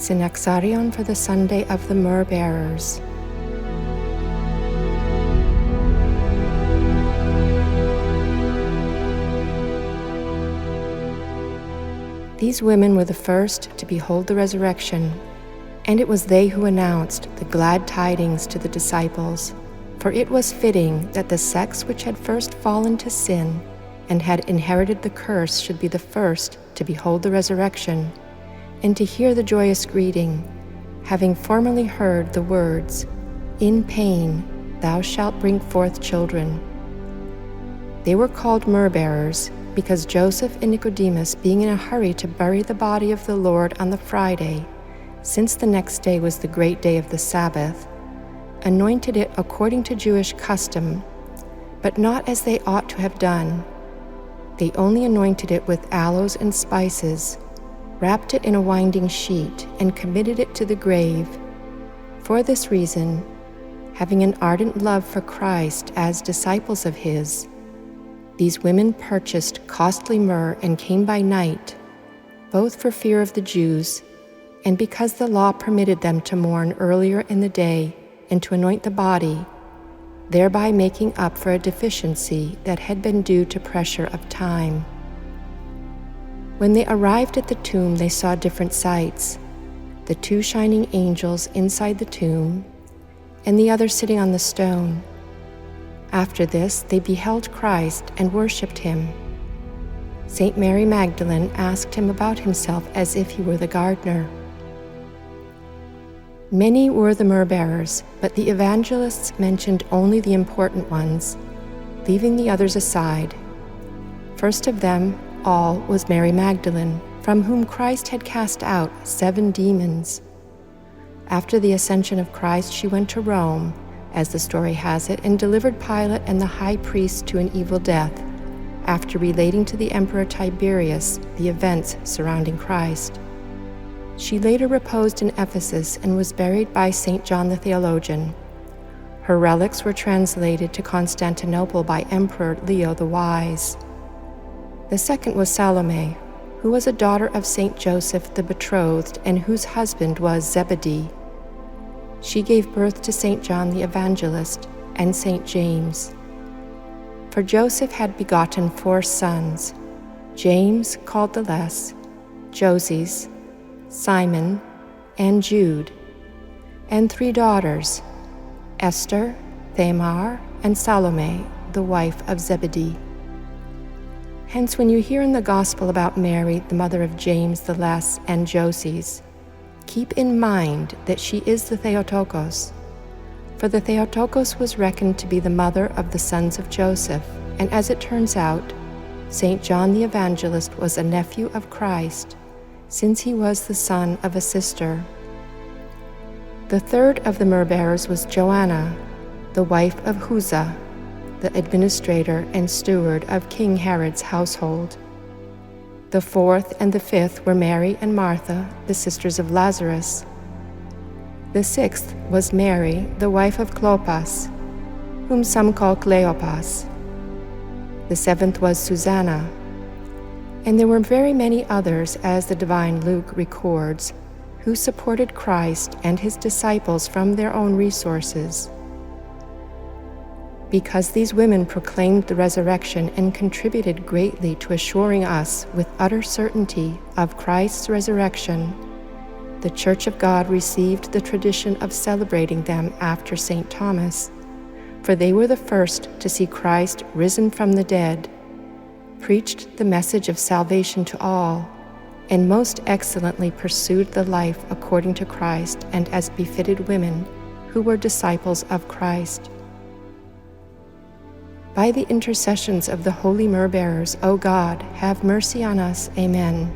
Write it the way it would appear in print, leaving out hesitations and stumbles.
Synaxarion for the Sunday of the Myrrh-bearers. These women were the first to behold the resurrection, and it was they who announced the glad tidings to the disciples. For it was fitting that the sex which had first fallen to sin and had inherited the curse should be the first to behold the resurrection, and to hear the joyous greeting, having formerly heard the words, "In pain thou shalt bring forth children." They were called myrrh-bearers, because Joseph and Nicodemus, being in a hurry to bury the body of the Lord on the Friday, since the next day was the great day of the Sabbath, anointed it according to Jewish custom, but not as they ought to have done. They only anointed it with aloes and spices, wrapped it in a winding sheet, and committed it to the grave. For this reason, having an ardent love for Christ as disciples of his, these women purchased costly myrrh and came by night, both for fear of the Jews, and because the law permitted them to mourn earlier in the day and to anoint the body, thereby making up for a deficiency that had been due to pressure of time. When they arrived at the tomb, they saw different sights: the two shining angels inside the tomb, and the other sitting on the stone. After this, they beheld Christ and worshipped him. Saint Mary Magdalene asked him about himself as if he were the gardener. Many were the myrrh-bearers, but the evangelists mentioned only the important ones, leaving the others aside. First of them all was Mary Magdalene, from whom Christ had cast out 7 demons. After the ascension of Christ, she went to Rome, as the story has it, and delivered Pilate and the high priest to an evil death, after relating to the Emperor Tiberius the events surrounding Christ. She later reposed in Ephesus and was buried by St. John the Theologian. Her relics were translated to Constantinople by Emperor Leo the Wise. The second was Salome, who was a daughter of St. Joseph the Betrothed and whose husband was Zebedee. She gave birth to St. John the Evangelist and St. James. For Joseph had begotten 4 sons: James, called the Less, Joses, Simon, and Jude, and 3 daughters, Esther, Thamar, and Salome, the wife of Zebedee. Hence, when you hear in the Gospel about Mary, the mother of James the Less and Joses, keep in mind that she is the Theotokos, for the Theotokos was reckoned to be the mother of the sons of Joseph, and as it turns out, St. John the Evangelist was a nephew of Christ, since he was the son of a sister. The third of the myrrh-bearers was Joanna, the wife of Chuza, the administrator and steward of King Herod's household. The fourth and the fifth were Mary and Martha, the sisters of Lazarus. The sixth was Mary, the wife of Cleopas, whom some call Cleopas. The seventh was Susanna. And there were very many others, as the divine Luke records, who supported Christ and his disciples from their own resources. Because these women proclaimed the resurrection and contributed greatly to assuring us with utter certainty of Christ's resurrection, the Church of God received the tradition of celebrating them after St. Thomas, for they were the first to see Christ risen from the dead, preached the message of salvation to all, and most excellently pursued the life according to Christ and as befitted women who were disciples of Christ. By the intercessions of the holy myrrh-bearers, O God, have mercy on us. Amen.